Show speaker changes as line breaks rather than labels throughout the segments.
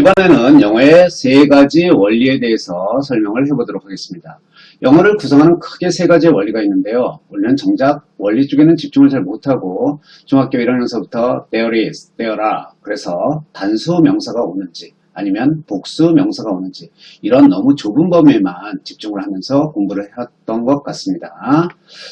이번에는 영어의 세 가지 원리에 대해서 설명을 해보도록 하겠습니다. 영어를 구성하는 크게 세 가지의 원리가 있는데요. 우리는 정작 원리 쪽에는 집중을 잘 못하고 중학교 1학년서부터 there is, there are 그래서 단수 명사가 오는지 아니면 복수 명사가 오는지 이런 너무 좁은 범위에만 집중을 하면서 공부를 했던 것 같습니다.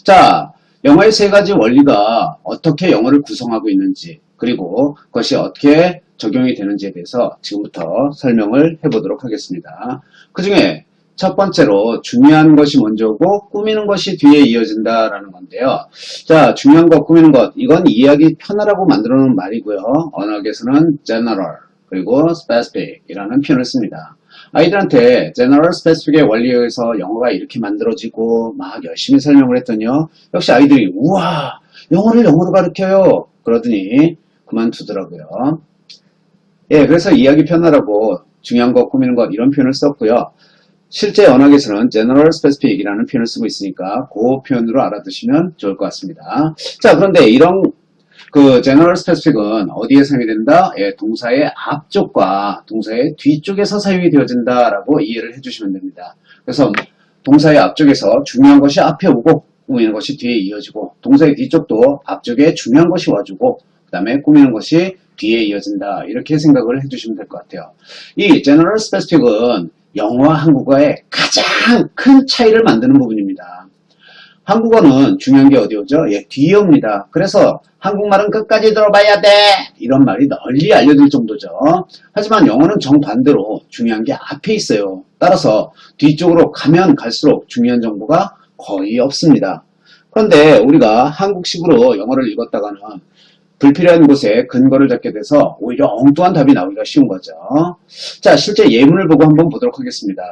자, 영어의 세 가지 원리가 어떻게 영어를 구성하고 있는지 그리고 그것이 어떻게 적용이 되는지에 대해서 지금부터 설명을 해보도록 하겠습니다. 그 중에 첫 번째로 중요한 것이 먼저고 꾸미는 것이 뒤에 이어진다라는 건데요. 자, 중요한 것, 꾸미는 것 이건 이해하기 편하라고 만들어 놓은 말이고요. 언어학에서는 general 그리고 specific 이라는 표현을 씁니다. 아이들한테 general specific의 원리에 의해서 영어가 이렇게 만들어지고 막 열심히 설명을 했더니요. 역시 아이들이 우와 영어를 영어로 가르쳐요 그러더니 그만두더라고요. 예, 그래서 이해하기 편하라고 중요한 것, 꾸미는 것 이런 표현을 썼고요. 실제 언어학에서는 general specific 이라는 표현을 쓰고 있으니까 그 표현으로 알아두시면 좋을 것 같습니다. 자, 그런데 이런 그 general specific은 어디에 사용이 된다? 예, 동사의 앞쪽과 동사의 뒤쪽에서 사용이 되어진다라고 이해를 해주시면 됩니다. 그래서 동사의 앞쪽에서 중요한 것이 앞에 오고 꾸미는 것이 뒤에 이어지고 동사의 뒤쪽도 앞쪽에 중요한 것이 와주고 그 다음에 꾸미는 것이 뒤에 이어진다 이렇게 생각을 해주시면 될 것 같아요. 이 general specific은 영어와 한국어의 가장 큰 차이를 만드는 부분입니다. 한국어는 중요한 게 어디 오죠? 예, 뒤에 옵니다. 그래서 한국말은 끝까지 들어봐야 돼 이런 말이 널리 알려질 정도죠. 하지만 영어는 정반대로 중요한 게 앞에 있어요. 따라서 뒤쪽으로 가면 갈수록 중요한 정보가 거의 없습니다. 그런데 우리가 한국식으로 영어를 읽었다가는 불필요한 곳에 근거를 잡게 돼서 오히려 엉뚱한 답이 나오기가 쉬운 거죠. 자, 실제 예문을 보고 한번 보도록 하겠습니다.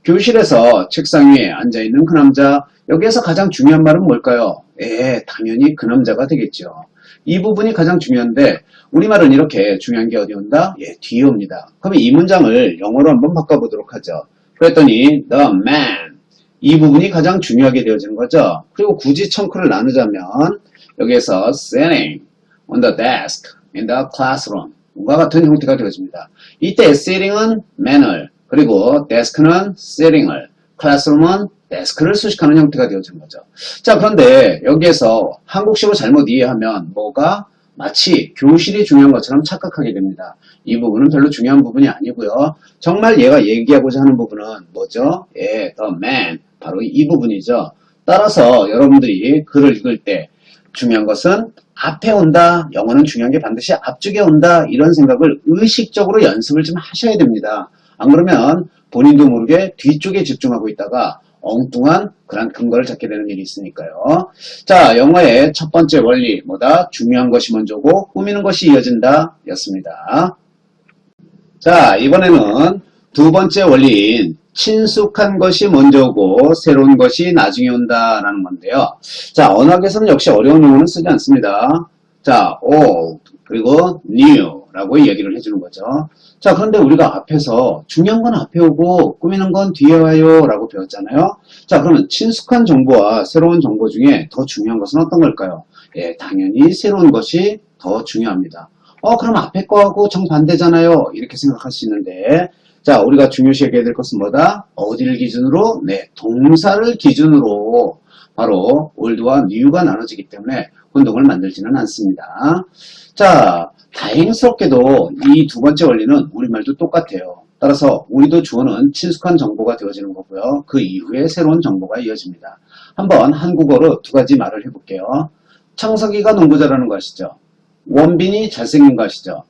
교실에서 책상 위에 앉아있는 그 남자, 여기에서 가장 중요한 말은 뭘까요? 예, 당연히 그 남자가 되겠죠. 이 부분이 가장 중요한데 우리말은 이렇게 중요한 게 어디 온다? 예, 뒤에 옵니다. 그럼 이 문장을 영어로 한번 바꿔보도록 하죠. 그랬더니 the man, 이 부분이 가장 중요하게 되어지는 거죠. 그리고 굳이 청크를 나누자면 여기에서 sitting on the desk in the classroom 과 같은 형태가 되어집니다. 이때 sitting은 man을 그리고 desk는 sitting을 classroom은 desk를 수식하는 형태가 되어지는 거죠. 자, 그런데 여기에서 한국식으로 잘못 이해하면 뭐가 마치 교실이 중요한 것처럼 착각하게 됩니다. 이 부분은 별로 중요한 부분이 아니고요. 정말 얘가 얘기하고자 하는 부분은 뭐죠? 예, the man 바로 이 부분이죠. 따라서 여러분들이 글을 읽을 때 중요한 것은 앞에 온다. 영어는 중요한 게 반드시 앞쪽에 온다. 이런 생각을 의식적으로 연습을 좀 하셔야 됩니다. 안 그러면 본인도 모르게 뒤쪽에 집중하고 있다가 엉뚱한 그런 근거를 찾게 되는 일이 있으니까요. 자, 영어의 첫 번째 원리 뭐다? 중요한 것이 먼저고 꾸미는 것이 이어진다 였습니다. 자, 이번에는 두 번째 원리인 친숙한 것이 먼저 오고 새로운 것이 나중에 온다라는 건데요. 자, 언어학에서는 역시 어려운 용어는 쓰지 않습니다. 자, old 그리고 new 라고 얘기를 해주는 거죠. 자, 그런데 우리가 앞에서 중요한 건 앞에 오고 꾸미는 건 뒤에 와요 라고 배웠잖아요. 자, 그러면 친숙한 정보와 새로운 정보 중에 더 중요한 것은 어떤 걸까요? 예, 당연히 새로운 것이 더 중요합니다. 그럼 앞에 거하고 정반대잖아요. 이렇게 생각할 수 있는데 자, 우리가 중요시 여겨야 될 것은 뭐다? 어디를 기준으로? 네, 동사를 기준으로 바로 old와 new가 나눠지기 때문에 혼동을 만들지는 않습니다. 자, 다행스럽게도 이 두 번째 원리는 우리말도 똑같아요. 따라서 우리도 주어는 친숙한 정보가 되어지는 거고요. 그 이후에 새로운 정보가 이어집니다. 한번 한국어로 두 가지 말을 해볼게요. 창석이가 농구 잘하는 거 아시죠? 원빈이 잘생긴 거 아시죠?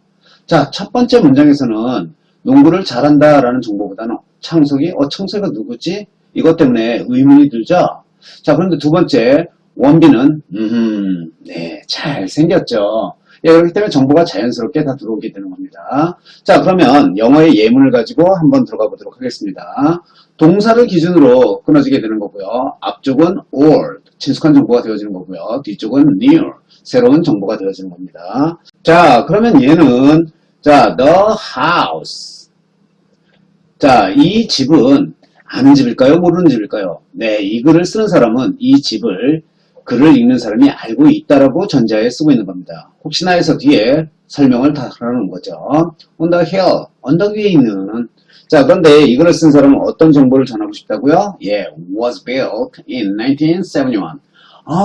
자, 첫 번째 문장에서는 농구를 잘한다라는 정보보다는 창석이가 누구지? 이것 때문에 의문이 들죠? 자, 그런데 두 번째, 원빈은, 네, 잘생겼죠. 예, 그렇기 때문에 정보가 자연스럽게 다 들어오게 되는 겁니다. 자, 그러면 영어의 예문을 가지고 한번 들어가 보도록 하겠습니다. 동사를 기준으로 끊어지게 되는 거고요. 앞쪽은 old, 친숙한 정보가 되어지는 거고요. 뒤쪽은 new, 새로운 정보가 되어지는 겁니다. 자, 그러면 얘는 자, the house. 자, 이 집은 아는 집일까요? 모르는 집일까요? 네, 이 글을 쓰는 사람은 이 집을 글을 읽는 사람이 알고 있다라고 전제하에 쓰고 있는 겁니다. 혹시나 해서 뒤에 설명을 다 하라는 거죠. On the hill, 언덕 위에 있는. 자, 그런데 이거를 쓴 사람은 어떤 정보를 전하고 싶다고요? 예, was built in 1971.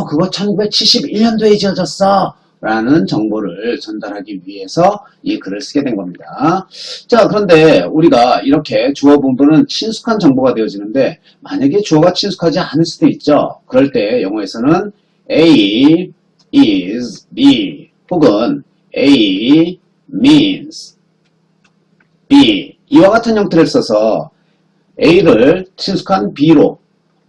그거 1971년도에 지어졌어. 라는 정보를 전달하기 위해서 이 글을 쓰게 된 겁니다. 자, 그런데 우리가 이렇게 주어 본분은 친숙한 정보가 되어지는데 만약에 주어가 친숙하지 않을 수도 있죠. 그럴 때 영어에서는 A is B 혹은 A means B 이와 같은 형태를 써서 A를 친숙한 B로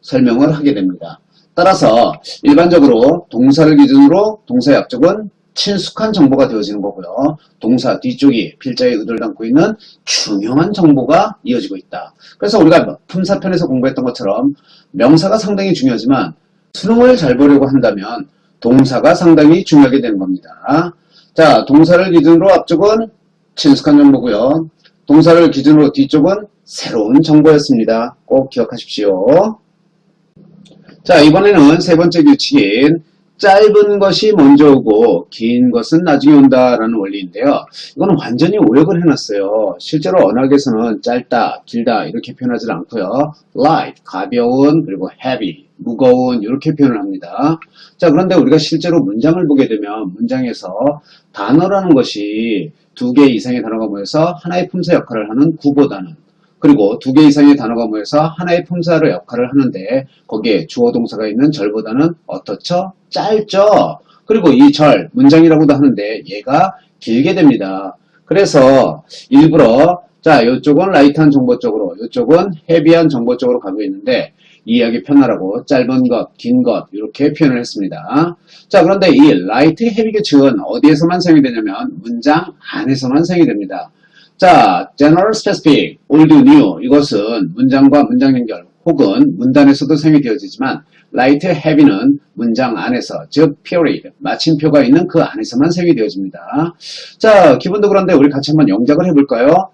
설명을 하게 됩니다. 따라서 일반적으로 동사를 기준으로 동사의 앞쪽은 친숙한 정보가 되어지는 거고요. 동사 뒤쪽이 필자의 의도를 담고 있는 중요한 정보가 이어지고 있다. 그래서 우리가 품사편에서 공부했던 것처럼 명사가 상당히 중요하지만 수능을 잘 보려고 한다면 동사가 상당히 중요하게 되는 겁니다. 자, 동사를 기준으로 앞쪽은 친숙한 정보고요. 동사를 기준으로 뒤쪽은 새로운 정보였습니다. 꼭 기억하십시오. 자, 이번에는 세 번째 규칙인 짧은 것이 먼저 오고 긴 것은 나중에 온다라는 원리인데요. 이거는 완전히 오역을 해놨어요. 실제로 언어학에서는 짧다, 길다 이렇게 표현하지 않고요. light, 가벼운, 그리고 heavy, 무거운 이렇게 표현을 합니다. 자, 그런데 우리가 실제로 문장을 보게 되면 문장에서 단어라는 것이 두 개 이상의 단어가 모여서 하나의 품사 역할을 하는 구보다는 그리고 두 개 이상의 단어가 모여서 하나의 품사로 역할을 하는데 거기에 주어 동사가 있는 절보다는 어떻죠? 짧죠? 그리고 이 절, 문장이라고도 하는데 얘가 길게 됩니다. 그래서 일부러 자, 이쪽은 라이트한 정보 쪽으로, 이쪽은 헤비한 정보 쪽으로 가고 있는데 이해하기 편하라고 짧은 것, 긴 것 이렇게 표현을 했습니다. 자, 그런데 이 라이트, 헤비 규칙은 어디에서만 사용이 되냐면 문장 안에서만 사용이 됩니다. 자, general, specific, old, new 이것은 문장과 문장 연결 혹은 문단에서도 사용이 되어지지만 light, heavy는 문장 안에서 즉 period, 마침표가 있는 그 안에서만 사용이 되어집니다. 자, 기본도 그런데 우리 같이 한번 영작을 해볼까요?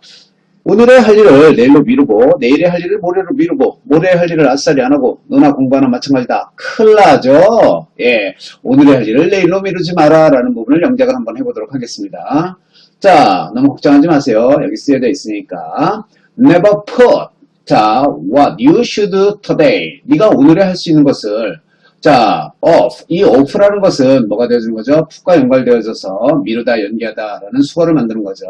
오늘의 할 일을 내일로 미루고 내일의 할 일을 모레로 미루고 모레의 할 일을 아싸리 안 하고 너나 공부하나 마찬가지다. 큰일 나죠? 예, 오늘의 할 일을 내일로 미루지 마라 라는 부분을 영작을 한번 해보도록 하겠습니다. 자, 너무 걱정하지 마세요. 여기 쓰여져 있으니까. Never put. 자, what you should do today. 네가 오늘에 할 수 있는 것을 자, off. 이 off라는 것은 뭐가 되어주는 거죠? put과 연관되어져서 미루다, 연기하다 라는 수어를 만드는 거죠.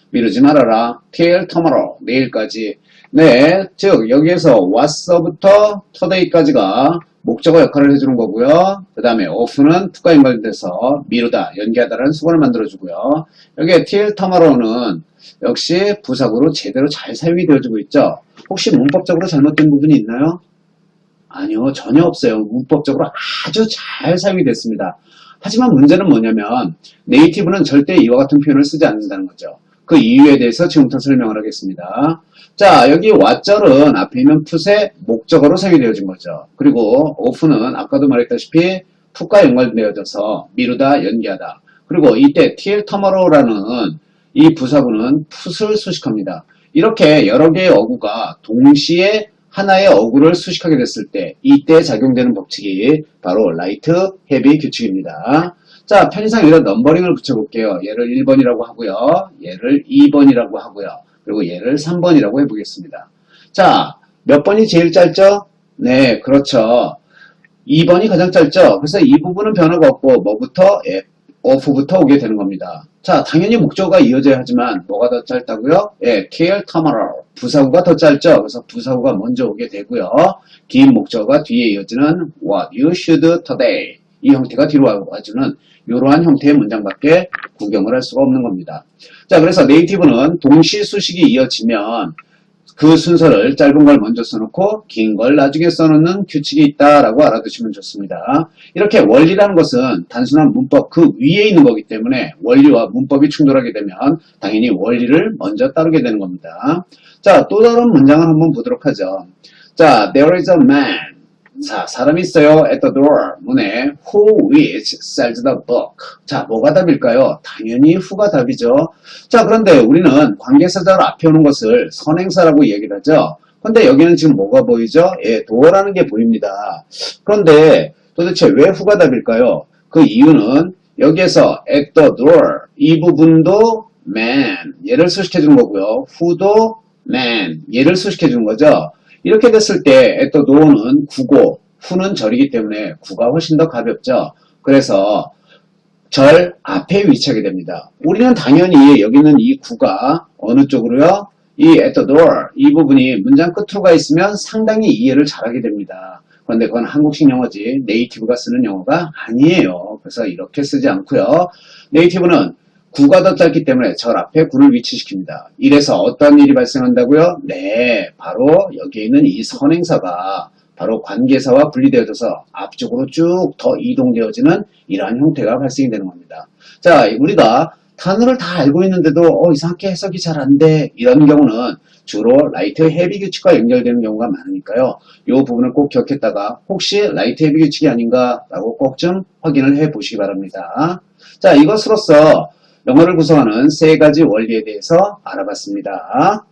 미루지 말아라. till tomorrow. 내일까지. 네, 즉 여기에서 what서부터 today까지가 목적어 역할을 해주는 거고요. 그 다음에 off는 to가 연관돼서 미루다, 연기하다라는 수건을 만들어주고요. 여기에 till tomorrow는 역시 부사구로 제대로 잘 사용이 되어지고 있죠. 혹시 문법적으로 잘못된 부분이 있나요? 아니요, 전혀 없어요. 문법적으로 아주 잘 사용이 됐습니다. 하지만 문제는 뭐냐면 네이티브는 절대 이와 같은 표현을 쓰지 않는다는 거죠. 그 이유에 대해서 지금부터 설명을 하겠습니다. 자, 여기 what절은 앞에 있는 put의 목적어로 사용이 되어진 거죠. 그리고 off는 아까도 말했다시피 put과 연관되어져서 미루다, 연기하다. 그리고 이때 till tomorrow라는 이 부사구는 put을 수식합니다. 이렇게 여러 개의 어구가 동시에 하나의 어구를 수식하게 됐을 때 이때 작용되는 법칙이 바로 라이트, 헤비 규칙입니다. 자, 편의상 여기다 넘버링을 붙여볼게요. 얘를 1번이라고 하고요. 얘를 2번이라고 하고요. 그리고 얘를 3번이라고 해보겠습니다. 자, 몇 번이 제일 짧죠? 네, 그렇죠. 2번이 가장 짧죠? 그래서 이 부분은 변화가 없고 뭐부터? 예, off부터 오게 되는 겁니다. 자, 당연히 목적어가 이어져야 하지만 뭐가 더 짧다고요? 예, till tomorrow. 부사구가 더 짧죠? 그래서 부사구가 먼저 오게 되고요. 긴 목적어가 뒤에 이어지는 what you should do today. 이 형태가 뒤로 와주는 이러한 형태의 문장밖에 구경을 할 수가 없는 겁니다. 자, 그래서 네이티브는 동시 수식이 이어지면 그 순서를 짧은 걸 먼저 써놓고 긴 걸 나중에 써놓는 규칙이 있다라고 알아두시면 좋습니다. 이렇게 원리라는 것은 단순한 문법 그 위에 있는 거기 때문에 원리와 문법이 충돌하게 되면 당연히 원리를 먼저 따르게 되는 겁니다. 자, 또 다른 문장을 한번 보도록 하죠. 자, there is a man. 자, 사람이 있어요. at the door. 문에 who which sells the book. 자, 뭐가 답일까요? 당연히 who가 답이죠. 자, 그런데 우리는 관계사절 앞에 오는 것을 선행사라고 얘기를 하죠. 그런데 여기는 지금 뭐가 보이죠? 예, door라는 게 보입니다. 그런데 도대체 왜 who가 답일까요? 그 이유는 여기에서 at the door 이 부분도 man 얘를 수식해 주는 거고요. who도 man 얘를 수식해 주는 거죠. 이렇게 됐을 때 at the door는 구고 who는 절이기 때문에 구가 훨씬 더 가볍죠. 그래서 절 앞에 위치하게 됩니다. 우리는 당연히 여기 있는 이 구가 어느 쪽으로요? 이 at the door 이 부분이 문장 끝으로 가 있으면 상당히 이해를 잘하게 됩니다. 그런데 그건 한국식 영어지 네이티브가 쓰는 영어가 아니에요. 그래서 이렇게 쓰지 않고요. 네이티브는 구가 더 짧기 때문에 절 앞에 구를 위치시킵니다. 이래서 어떤 일이 발생한다고요? 네, 바로 여기에 있는 이 선행사가 바로 관계사와 분리되어져서 앞쪽으로 쭉 더 이동되어지는 이러한 형태가 발생이 되는 겁니다. 자, 우리가 단어를 다 알고 있는데도 이상하게 해석이 잘 안 돼. 이런 경우는 주로 라이트 헤비 규칙과 연결되는 경우가 많으니까요. 이 부분을 꼭 기억했다가 혹시 라이트 헤비 규칙이 아닌가라고 꼭 좀 확인을 해 보시기 바랍니다. 자, 이것으로써 영어를 구성하는 세 가지 원리에 대해서 알아봤습니다.